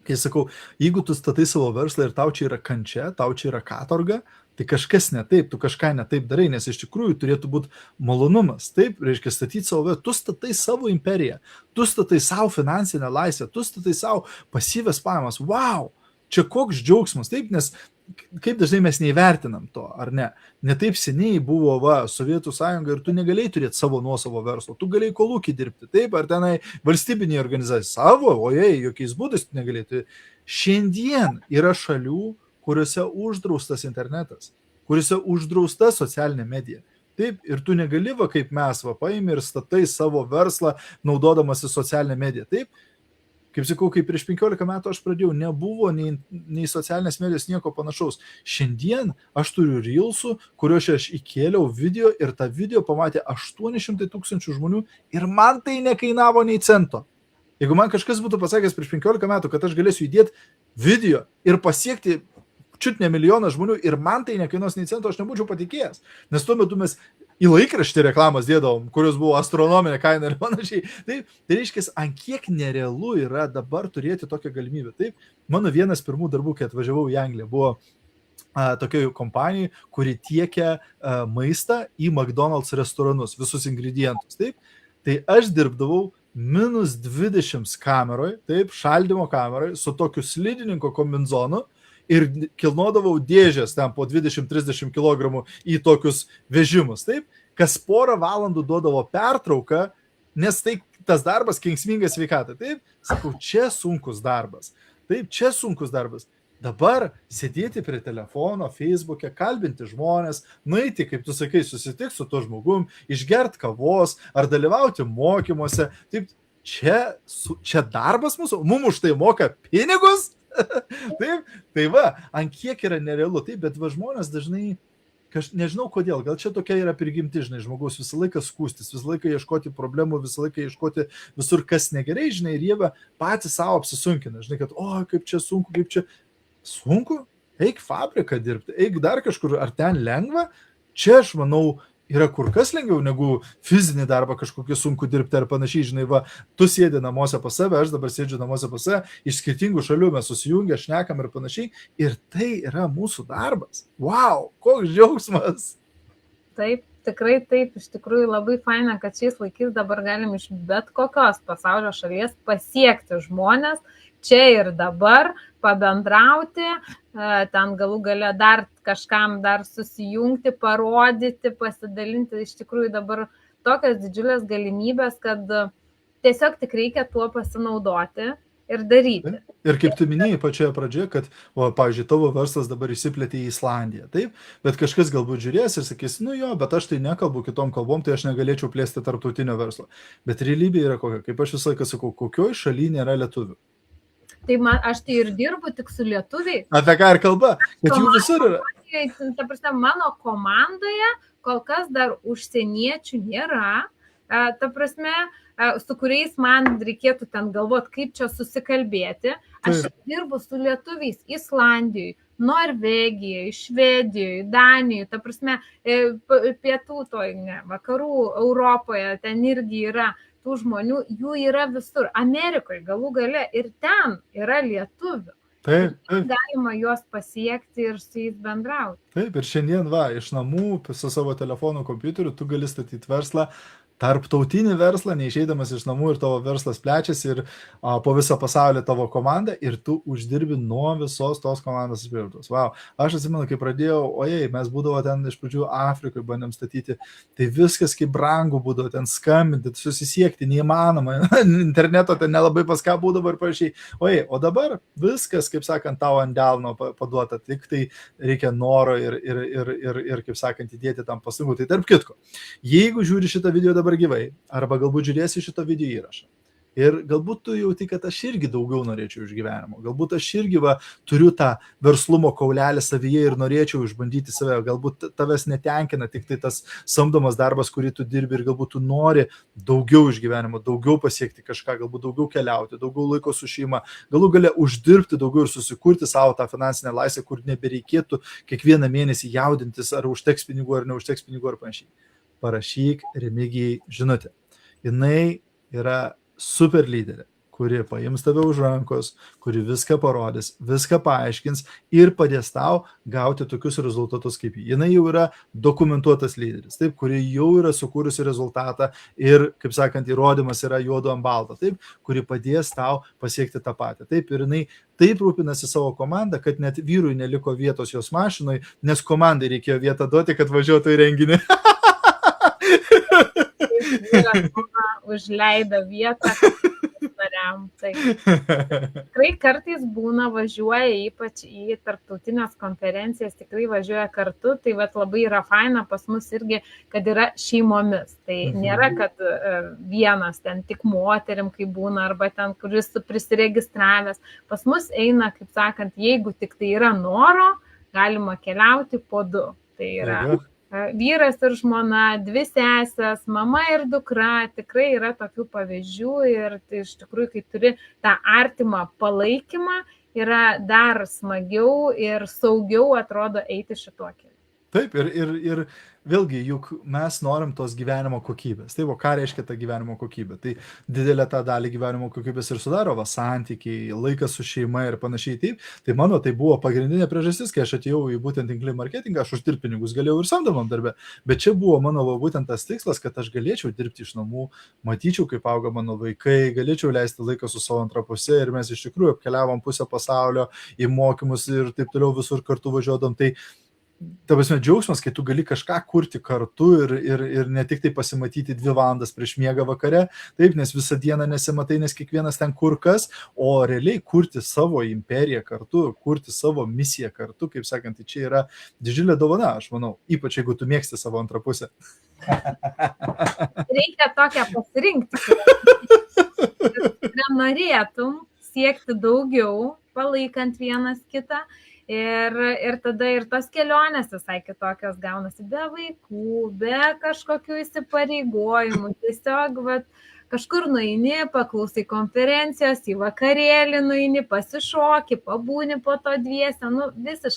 Kai sakau, jeigu tu statai savo verslą ir tau čia yra kančia, tau čia yra katorga, tai kažkas ne taip, tu kažką ne taip darai, nes iš tikrųjų turėtų būti malonumas. Taip, reiškia statyti savo verslą, tu statai savo imperiją, tu statai savo finansinę laisvę, tu statai savo pasyvias pajamas. Wow! Čia koks džiaugsmas, taip, nes kaip dažnai mes neįvertinam to, ar ne? Ne taip seniai buvo Sovietų sąjunga ir tu negalėjai turėti savo nuosavo verslo, tu galėjai kolūkį dirbti, taip, ar tenai valstybinė organizacija savo, jokiais būdais tu negalėjai. Šiandien yra šalių, kuriuose uždraustas internetas, kuriuose uždrausta socialinė medija. Taip, ir tu negali, kaip mes, paimi ir statai savo verslą naudodamasi socialinę mediją. Taip, kaip sakau, kai prieš 15 metų aš pradėjau, nebuvo nei socialinės medijos nieko panašaus. Šiandien aš turiu Reelsų, kuriuose aš įkėliau video ir tą video pamatė 800 000 žmonių ir man tai nekainavo nei cento. Jeigu man kažkas būtų pasakęs prieš 15 metų, kad aš galėsiu įdėti video ir pasiekti čiut ne milijoną žmonių ir man tai nekainuos nei cento, aš nebūčiau patikėjęs. Nes tuo metu mes į laikraštį reklamas dėdavom, kurios buvo astronominė kaina ir panašiai. Taip, tai reiškia, ant kiek nerealu yra dabar turėti tokią galimybę. Taip, mano vienas pirmų darbų, kai atvažiavau į Angliją, buvo tokioj kompanijai, kuri tiekia maistą į McDonald's restoranus, visus ingredientus. Taip, tai aš dirbdavau -20 kameroj, taip, šaldymo kameroj, su tokiu slidininko kombinzonu, ir kilnodavau dėžės ten po 20-30 kg į tokius vežimus, taip, kas porą valandų duodavo pertrauką, nes tai tas darbas kenksmingas sveikatai, taip, sakau, čia sunkus darbas, taip, čia sunkus darbas. Dabar sėdėti prie telefono, Facebook'e, kalbinti žmonės, nueiti, kaip tu sakai, susitikti su tuo žmogum, išgert kavos ar dalyvauti mokymuose, taip, čia darbas mūsų, mums už tai moka pinigus. Taip, tai ant kiek yra nerealu, taip, bet žmonės dažnai, nežinau kodėl, gal čia tokia yra prigimti, žinai, žmogaus visą laiką skūstis, visą laiką ieškoti problemų, visą laiką ieškoti visur, kas negerai, žinai, ir jie patys savo apsisunkina, žinai, kad, kaip čia sunku, eik fabriką dirbti, eik dar kažkur, ar ten lengva, čia aš manau, yra kur kas lengviau negu fizinį darbą kažkokį sunku dirbti ar panašiai, žinai, tu sėdi namuose pas save, aš dabar sėdžiu namuose pas save, iš skirtingų šalių mes susijungę, šnekam ir panašiai, ir tai yra mūsų darbas. Wow, koks džiaugsmas! Taip, tikrai taip, iš tikrųjų labai faina, kad šiais laikais dabar galim iš bet kokios pasaulio šalies pasiekti žmonės, čia ir dabar, pabendrauti, ten galų gale dar kažkam dar susijungti, parodyti, pasidalinti. Iš tikrųjų dabar tokios didžiulės galimybės, kad tiesiog tik reikia tuo pasinaudoti ir daryti. Ir kaip tu minėjai pačioje pradžioje, kad, pavyzdžiui, tavo verslas dabar išsiplėtė į Islandiją, taip? Bet kažkas galbūt žiūrės ir sakys, bet aš tai nekalbu kitom kalbom, tai aš negalėčiau plėsti tarptautinio verslo. Bet realybė yra kokia, kaip aš visą laiką sakau, kokioj šaly nėra lietuvių. Tai aš tai ir dirbu tik su lietuviai. Apie ką ir kalba, kad jų visur yra. Ta prasme, mano komandoje kol kas dar užsieniečių nėra, ta prasme, su kuriais man reikėtų ten galvoti, kaip čia susikalbėti. Aš dirbu su lietuviais Islandijoje, Norvegijoje, Švedijoje, Danijoje, ta prasme, pietų vakarų Europoje, ten irgi yra tų žmonių, jų yra visur. Amerikoje galų gale ir ten yra lietuvių. Taip. Galima juos pasiekti ir su jais bendrauti. Taip, ir šiandien iš namų su savo telefonu, kompiuteriu tu gali statyti verslą, tarptautinį verslą, neišeidamas iš namų ir tavo verslas plečiasi ir po visą pasaulį tavo komanda ir tu uždirbi nuo visos tos komandos apyvartos. Wow. Aš atsimenu, kai pradėjau, mes būdavo ten iš pradžių Afrikoje bandėm statyti, tai viskas kaip brangu būdavo, ten skambinti, susisiekti, neįmanoma, interneto ten nelabai pas ką būdavo ir panašiai. O dabar viskas, kaip sakant, tau ant delno paduota, tik tai reikia noro ir kaip sakant, įdėti tam pastangų. Tai tarp kitko, jeigu žiūri šitą video dabar gyvai, arba galbūt žiūrėsi šito video įrašą Ir galbūt tu jauti, kad aš irgi daugiau norėčiau iš gyvenimo. Galbūt aš irgi turiu tą verslumo kaulelį savyje ir norėčiau išbandyti save. Galbūt tavęs netenkina tik tai tas samdomas darbas, kurį tu dirbi ir galbūt tu nori daugiau iš gyvenimo, daugiau pasiekti kažką, galbūt daugiau keliauti, daugiau laiko su šeima, galų gale uždirbti daugiau ir susikurti savo tą finansinę laisvę, kur nebereikėtų kiekvieną mėnesį jaudintis, ar užteks pinigų, ar neužteks pinigų, ar panašiai. Parašyk Remigijai žinutę. Jinai yra super lyderė, kuri paims tave už rankos, kuri viską parodys, viską paaiškins ir padės tau gauti tokius rezultatus kaip ji. Jinai jau yra dokumentuotas lyderis, taip, kuri jau yra sukūrusi rezultatą ir, kaip sakant, įrodymas yra juodu ant balto, taip, kuri padės tau pasiekti tą patį. Taip, ir jinai taip rūpinasi savo komandą, kad net vyrui neliko vietos jos mašinoj, nes komandai reikėjo vietą duoti, kad važiuotų į renginį. Užleido vietą nariam. Tai tikrai kartais būna važiuoja, ypač į tarptautinės konferencijas, tikrai važiuoja kartu, tai labai yra faina pas mus irgi, kad yra šeimomis. Tai nėra, kad vienas ten tik moterim, kai būna, arba ten, kuris prisiregistravęs. Pas mus eina, kaip sakant, jeigu tik tai yra noro, galima keliauti po 2. Tai yra vyras ir žmona, 2 sesės, mama ir dukra, tikrai yra tokių pavyzdžių ir tai iš tikrųjų, kai turi tą artimą palaikymą, yra dar smagiau ir saugiau atrodo eiti šituo keliu. Taip, ir vėlgi, juk mes norim tos gyvenimo kokybės. Tai ką reiškia ta gyvenimo kokybė? Tai didelę tą dalį gyvenimo kokybės ir sudaro santykiai, laikas su šeima ir panašiai. Taip, tai mano tai buvo pagrindinė priežastis, kai aš atėjau į būtent tinklinį marketingą, aš uždirbti pinigus galėjau ir samdomam darbe, bet čia buvo mano būtent tas tikslas, kad aš galėčiau dirbti iš namų, matyčiau, kaip auga mano vaikai, galėčiau leisti laiką su savo antra pusė ir mes iš tikrųjų apkeliavom pusę pasaulio į mokymus ir taip toliau visur kartu važiuodam. Tai ta prasme, džiaugsmas, kai tu gali kažką kurti kartu ir ne tik tai pasimatyti 2 valandas prieš miegą vakare, taip, nes visą dieną nesimatai, nes kiekvienas ten kur kas, o realiai kurti savo imperiją kartu, kurti savo misiją kartu, kaip sakant, tai čia yra didžiulė dovana, aš manau, ypač jeigu tu mėgsti savo antrą pusę. Reikia tokią pasirinkti, kad norėtum siekti daugiau, palaikant vienas kitą. Ir tada ir tos kelionės visai kitokios gaunasi, be vaikų, be kažkokių įsipareigojimų, tiesiog kažkur nueini, paklausai konferencijos, į vakarėlį nueini, pasišoki, pabūni po to dviese,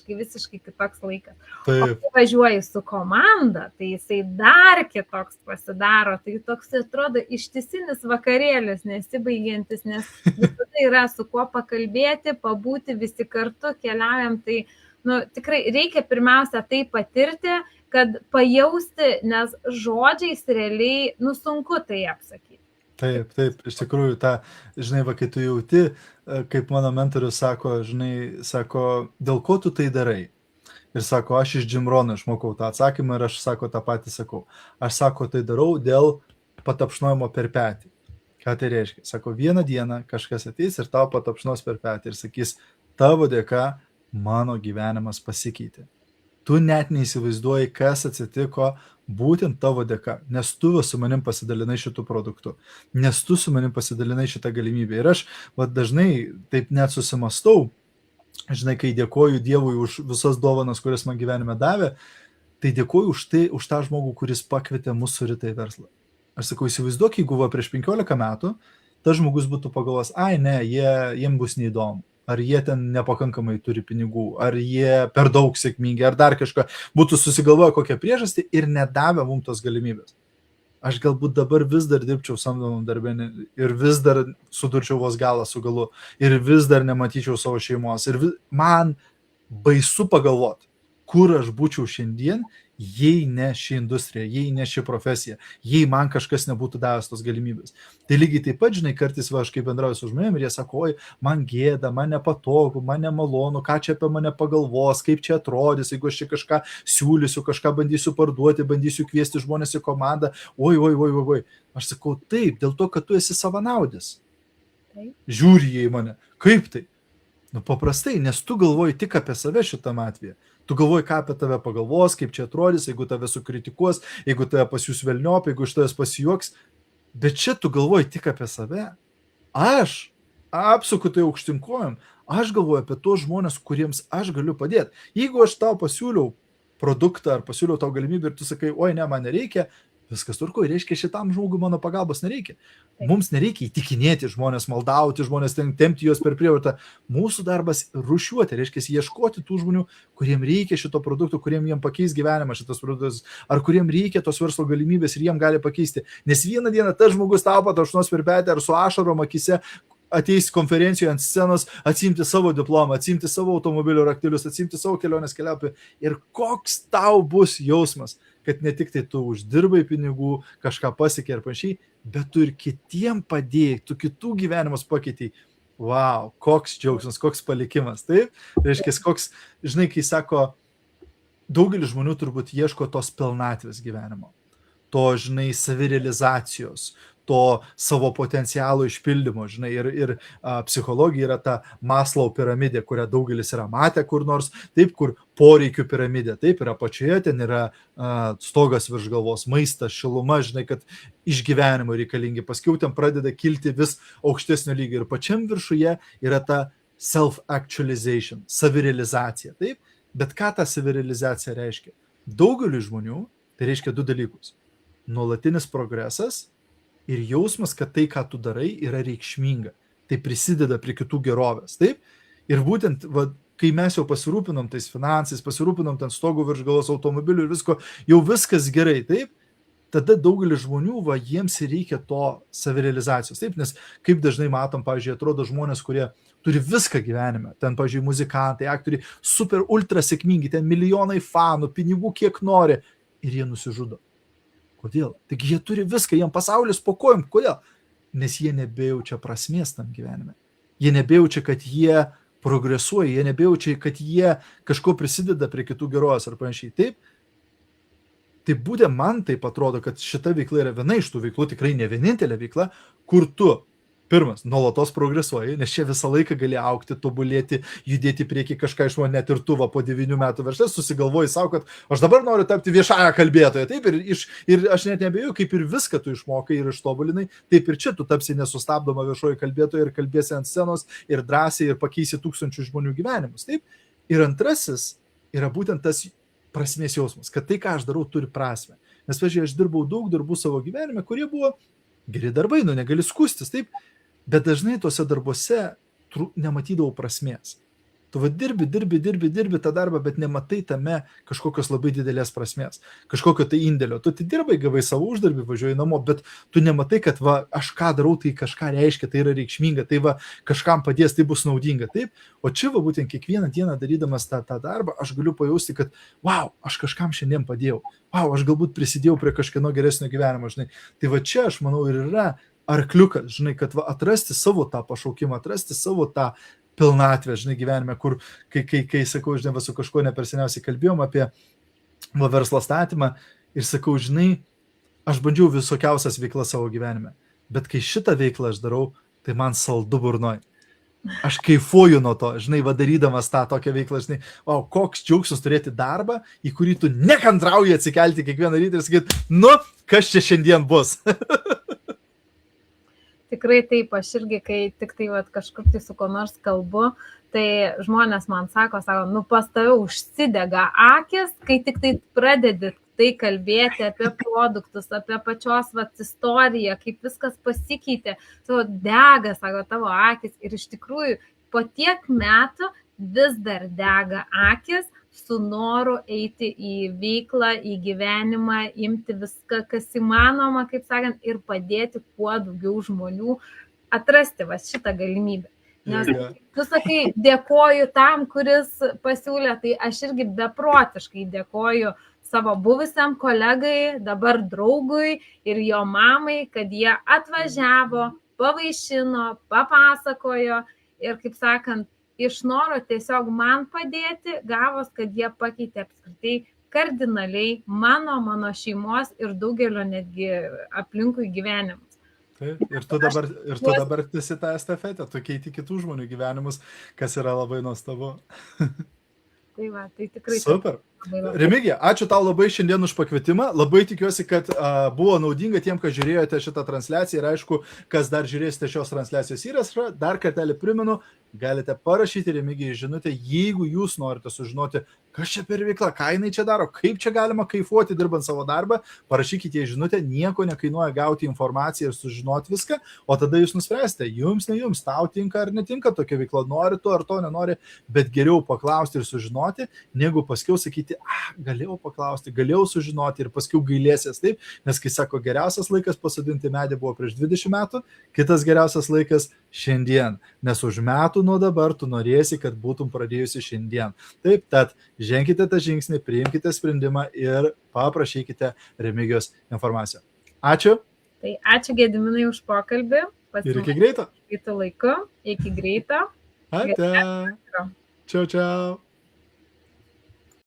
visiškai kitoks laikas. Taip. O kai važiuoji su komanda, tai jisai dar kitoks pasidaro, tai toks atrodo ištisinis vakarėlis, nesibaigiantis, nes visada yra su kuo pakalbėti, pabūti visi kartu, keliaujam, tai tikrai reikia pirmiausia tai patirti, kad pajausti, nes žodžiais realiai sunku tai apsakyti. Taip, iš tikrųjų, kai tu jauti, kaip mano mentorius sako, sako, dėl ko tu tai darai? Ir sako, aš iš Jim Rohno išmokau tą atsakymą ir aš sako tą patį sakau. Aš sako, tai darau dėl patapšnojimo per petį. Ką tai reiškia? Sako, vieną dieną kažkas ateis ir tau patapšnos per petį ir sakys, tavo dėka mano gyvenimas pasikeitė. Tu net neįsivaizduoji, kas atsitiko būtent tavo dėka, nes tu su manim pasidalinai šitų produktų, nes tu su manim pasidalinai šitą galimybę. Ir aš dažnai taip net susimastau, kai dėkoju Dievui už visas dovanas, kurias man gyvenime davė, tai dėkoju už tą žmogų, kuris pakvietė mus su Rita į verslą. Aš sakau, įsivaizduok, jeigu prieš 15 metų tas žmogus būtų pagalvojęs, jiem bus neįdomu. Ar jie ten nepakankamai turi pinigų, ar jie per daug sėkmingi, ar dar kažką, būtų susigalvoję kokią priežastį ir nedavę mums tos galimybės. Aš galbūt dabar vis dar dirbčiau samdomam darbę ir vis dar sudurčiau vos galą su galu ir vis dar nematyčiau savo šeimos. Ir man baisu pagalvoti, kur aš būčiau šiandien, jei ne ši industrija, jei ne ši profesija, jei man kažkas nebūtų davęs tos galimybės. Tai lygiai taip pat, kartais aš kaip bendrauju su žmonėm ir jie sako, oi, man gėda, man nepatogu, man nemalonu, ką čia apie mane pagalvos, kaip čia atrodys, jeigu aš čia kažką siūlysiu, kažką bandysiu parduoti, bandysiu kviesti žmonės į komandą, oi. Aš sakau, taip, dėl to, kad tu esi savanaudis. Žiūri jie į mane. Kaip tai? Paprastai, nes tu galvoji tik apie save šitame atveju. Tu galvoji, ką apie tave pagalvos, kaip čia atrodys, jeigu tave sukritikuos, jeigu tave pasiūs velniop, jeigu iš tavęs pasijuoks. Bet čia tu galvoji tik apie save. Aš apsuku tai aukštinkojom, aš galvoju apie tos žmonės, kuriems aš galiu padėti. Jeigu aš tau pasiūliau produktą ar pasiūliau tau galimybę ir tu sakai, oi ne, man nereikia, viskas turko, reiškia, šitam žmogui mano pagalbos nereikia. Mums nereikia įtikinėti žmonės, maldauti žmonės, tempti juos per prievartą. Mūsų darbas rušiuoti, reiškia, ieškoti tų žmonių, kuriem reikia šito produkto, kuriem jiem pakeis gyvenimą šitas produktas, ar kuriem reikia tos verslo galimybės ir jiem gali pakeisti. Nes vieną dieną tas žmogus tau patašnos per petį ar su ašarom akise ateis konferencijoje ant scenos, atsimti savo diplomą, atsimti savo automobilio raktelius, atsimti savo kelionės keliapį. Ir koks tau bus jausmas, kad ne tik tai tu uždirbai pinigų, kažką pasiekė ir panašiai, bet tu ir kitiem padėjai, tu kitų gyvenimus pakeitei. Wow, koks džiaugsmas, koks palikimas. Taip, reiškia, koks, žinai, kai sako, daugelis žmonių turbūt ieško tos pilnatvės gyvenimo, to, žinai, savirealizacijos, to savo potencialo išpildymo, žinai, ir psichologija yra ta Maslow piramidė, kurią daugelis yra matę kur nors, taip, kur poreikių piramidė, taip, yra apačioje, ten yra stogas virš galvos, maistas, šiluma, žinai, kad išgyvenimo reikalingi, paskiau ten pradeda kilti vis aukštesnio lygio ir pačiam viršuje yra ta self-actualization, savirealizacija, taip, bet ką ta savirealizacija reiškia? Daugeliu žmonių tai reiškia du dalykus. Nuolatinis progresas ir jausmas, kad tai, ką tu darai, yra reikšminga. Tai prisideda prie kitų gerovės. Taip? Ir būtent, kai mes jau pasirūpinom tais finansais, pasirūpinom ten stogų virš galvos automobilių ir visko, jau viskas gerai, taip? Tada daugelis žmonių, jiems reikia to savirealizacijos. Taip? Nes kaip dažnai matom, pavyzdžiui, atrodo žmonės, kurie turi viską gyvenime. Ten, pavyzdžiui, muzikantai, aktoriai, super ultra sėkmingi, ten milijonai fanų, pinigų kiek nori ir jie nusižudo. Kodėl? Taigi jie turi viską, jiem pasaulis po kojom. Kodėl? Nes jie nebejaučia prasmės tam gyvenime. Jie nebejaučia, kad jie progresuoja, jie nebejaučia, kad jie kažko prisideda prie kitų gerovės ar panašiai. Taip? Tai būtent man taip atrodo, kad šita veikla yra viena iš tų veiklų, tikrai ne vienintelė veikla, kur tu, pirmas, nuolatos progresuoji, nes čia visą laiką gali augti, tobulėti, judėti prieki kažką išmokti, net ir tu po 9 metų versle susigalvoji savo, kad aš dabar noriu tapti viešąją kalbėtoją, taip, ir aš net nebejoju, kaip ir viską tu išmokai ir ištobulinai, taip ir čia tu tapsi nesustabdoma viešoji kalbėtoja ir kalbėsi ant scenos ir drąsiai ir pakeisi tūkstančių žmonių gyvenimus, taip. Ir antrasis yra būtent tas prasmės jausmas, kad tai, ką aš darau, turi prasmę. Nes, pažiūrėjau, aš dirbau daug darbų savo gyvenime, kurie buvo geri darbai, negali skustis, taip. Bet dažnai tuose darbuose nematydavau prasmės. Tu dirbi tą darbą, bet nematai tame kažkokios labai didelės prasmės, kažkokio tai indėlio. Tu dirbai, gavai savo uždarbį, važiuoji namo, bet tu nematai, kad aš ką darau, tai kažką reiškia, tai yra reikšminga, tai kažkam padės, tai bus naudinga. Taip? O čia būtent kiekvieną dieną darydamas tą darbą, aš galiu pajausti, kad wow, aš kažkam šiandien padėjau, wow, aš galbūt prisidėjau prie kažkieno geresnio gyvenimo. Žinai. Tai čia, aš manau, ir yra arkliukas, žinai, kad atrasti savo tą pašaukimą, atrasti savo tą pilnatvę, žinai, gyvenime, kur, kai sakau, žinai, su kažko neperseniausiai kalbėjom apie verslo statymą ir sakau, žinai, aš bandžiau visokiausias veiklas savo gyvenime, bet kai šitą veiklą aš darau, tai man saldu burnoj. Aš kaifuoju nuo to, žinai, darydamas tą tokią veiklą, žinai, o koks džiaugsmas turėti darbą, į kurį tu nekantrauji atsikelti kiekvieną rytą ir sakyti, nu, kas čia šiandien bus. Tikrai taip, aš irgi, kai tik tai kažkur tai su ko nors kalbu, tai žmonės man sako, nu pas tave užsidega akis, kai tik tai pradedi tai kalbėti apie produktus, apie pačios istoriją, kaip viskas pasikeitė, tavo dega, sako, tavo akis ir iš tikrųjų po tiek metų vis dar dega akis su noru eiti į veiklą, į gyvenimą, imti viską, kas įmanoma, kaip sakant, ir padėti kuo daugiau žmonių atrasti šitą galimybę. Nes tu sakai, dėkoju tam, kuris pasiūlė, tai aš irgi beprotiškai dėkoju savo buvusiam kolegai, dabar draugui ir jo mamai, kad jie atvažiavo, pavaišino, papasakojo ir, kaip sakant, iš noro tiesiog man padėti, gavos, kad jie pakeitė apskritai kardinaliai mano šeimos ir daugelio netgi aplinkui gyvenimus. Taip, ir tu dabar tęsi tą estafetę, tu keiti kitų žmonių gyvenimus, kas yra labai nuostabu. Tai tikrai. Super. Remigija, ačiū tau labai šiandien už pakvietimą. Labai tikiuosi, kad buvo naudinga tiem, kas žiūrėjote šitą transliaciją ir aišku, kas dar žiūrėsite šios transliacijos įrašą. Dar kartelį primenu, galite parašyti Remigijai žinutę, jeigu jūs norite sužinoti, kas čia per veikla, ką jinai čia daro, kaip čia galima kaifuoti dirbant savo darbą, parašykite žinutę, nieko nekainuoja gauti informaciją ir sužinoti viską, o tada jūs nuspręsite, jums, ne jums, tau tinka ar netinka tokia veikla, nori tu ar to nenori, bet geriau paklausti ir sužinoti, negu paskiau sakyti, galėjau paklausti, galėjau sužinoti ir paskiau gailėsies taip, nes kai sako, geriausias laikas pasodinti medį buvo prieš 20 metų, kitas geriausias laikas šiandien, nes už metų nuo dabar tu norėsi, kad būtum pradėjusi šiandien. Taip, tad ženkite tą žingsnį, priimkite sprendimą ir paprašykite Remigijos informaciją. Ačiū. Tai ačiū Gediminai už pokalbį. Ir iki greito. Iki greito. Ate. Čiau, čiau.